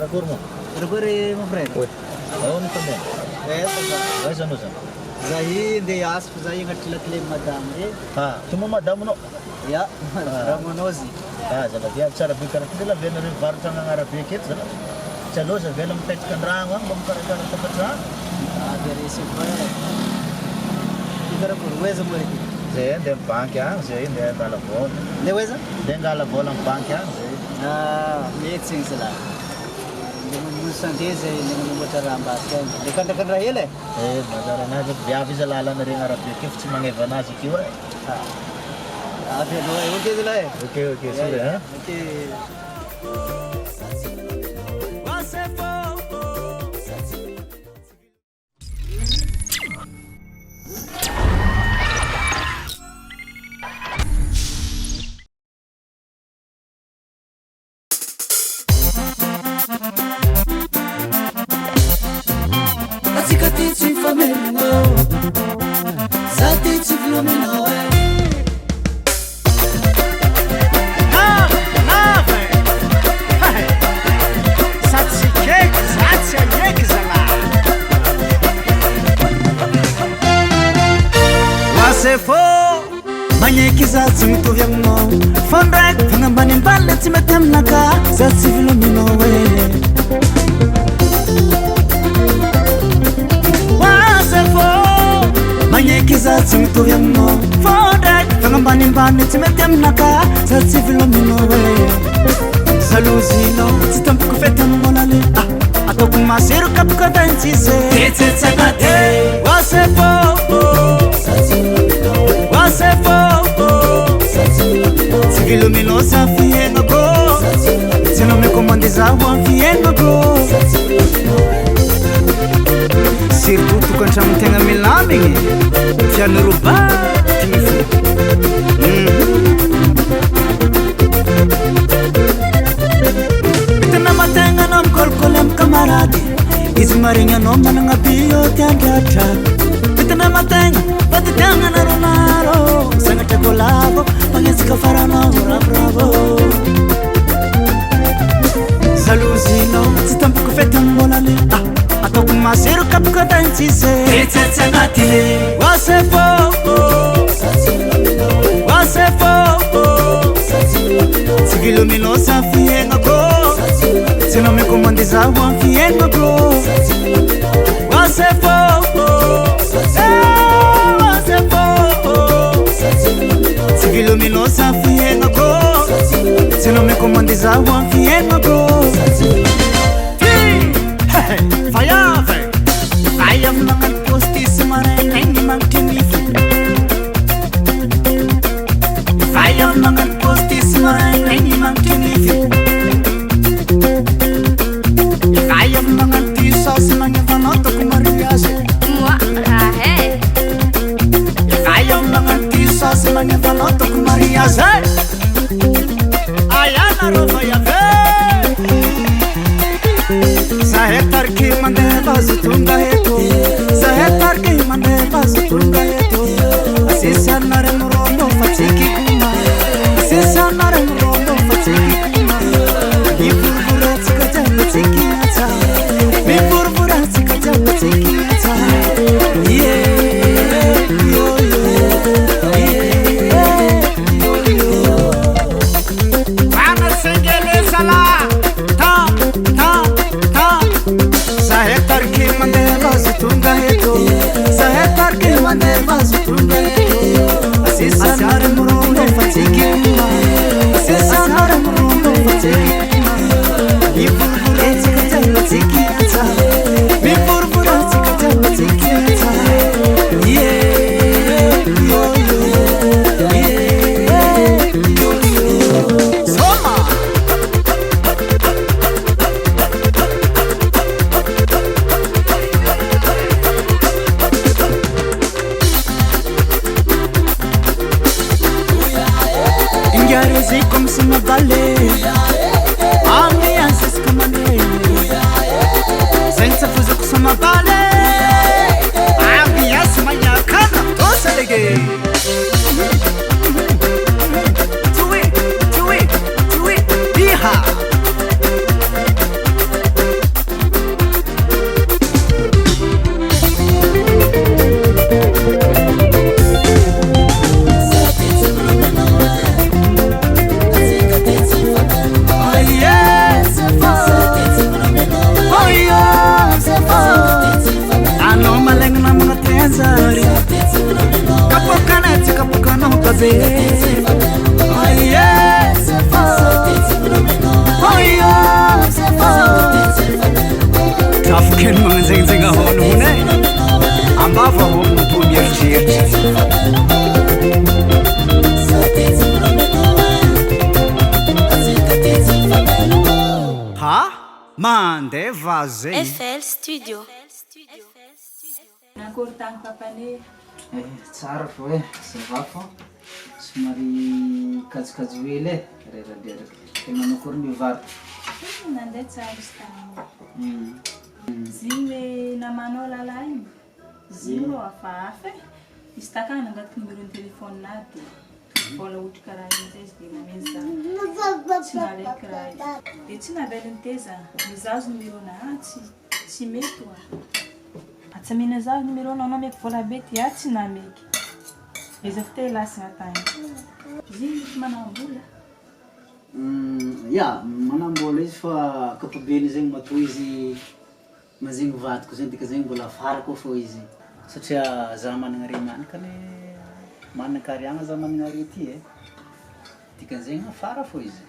kurmo. Trabalhei, meu friend. Oi. Aonde também? Vai sanusa. Zahi de asp zahi ngatila kile madam Ah, cuma madam no. ya Ramonozi. Ah, jadi dia cara bicara kita lah benar baru tengah ngarap dikit, sana. Calo sa velam teks kenderaan, bom cara tempat sana. Dari sekolah. Kita berweza mereka. Saya dem bank ya, saya dem telepon. Leweza? Dem telepon ang bank ya. Make sense lah. Dengan musan dia saya dengan membaca rambat kan. Dekan-dekan raya le. Bazar na jab biya भी जलाला नरे ngarap dikit cuma ngevana sikiwa. Afi no, okay lah. Okay, sudah ya. Okay. Manyekiza mitovy aminao Fondraiky fagnambany ambany tsy mety aminaka za tsy vilaminao Wasefo Manyekiza mitovy aminao Fondraiky fagnambany ambany tsy mety aminaka za tsy vilaminao Zalozinao tsy tampoko fety amin'olale ataoko masero kapoka tantsise Tetsetsakate Wasefo Vilomino sa fienako Sino me komande za wan fienako Sirku tukan sa tenga milaming Fiano ruba tifu Bitana matenga nom kolkolem kamaradi Izmaringa nom mananga biyo tiandata Bitana matenga pati tenga naronaro Sanga chakolabo Pangetsika farana bravo Zalozinao tsy tampoko fety amin'olale ataoko masero kapoka tantsise Tetsetsanaty Wasefo Tsy vilominao sa fiainako Tsy nao mekomande za ho am fiainako Wasefo Tsy vilominao sa fiainako Tsy nao mekomande za ho am fiainako Vaiavy Vaiavy magnano postisy marainaigny magnitry nify Vaiavy magnano postisy marainaigny magnitry nify Vaiavy magnano tisosy magnevanao toko mariage Vaiavy magnano tisosy magnevanao toko mariage Ayana ro vaiavy Zahay tarky mandeha vazo tonga eto Zahay tarky mandeha vazo tonga eto vaze trafokeny magnanzaigny ahoana hony e ambava ho mampo mieritreritry ha mandeha vaze FL Studio. Nakory tany papane Tsara fo e, zava fo. Somary kajikajy hely e, reradraraka. Tegna nakory mivarotra. nandeha tsara izy tany. Ziny le namanao lala igny. Ziny rô hafahafa e. Izy takany nangato numéro-ny téléphone-na dia vola ohatra karaha igny zay izy dia nameny za. Tsy nalaiky raha izy. Dia tsy navelany teza. Mizazo numéro-na tsy mety oa. Atsamina zaho numéro-na anao meky vola be ty tsy nameky. Izy avy teo lasina tany. Ziny izy manambola. Ya, manambola izy fa ankapobeny zegny matoa izy mazegny vadiko zegny dika zegny mbola afara koa fô izy. Satria za managna re manana kariagna za managna re ty e. Dika zegny afara fô izy.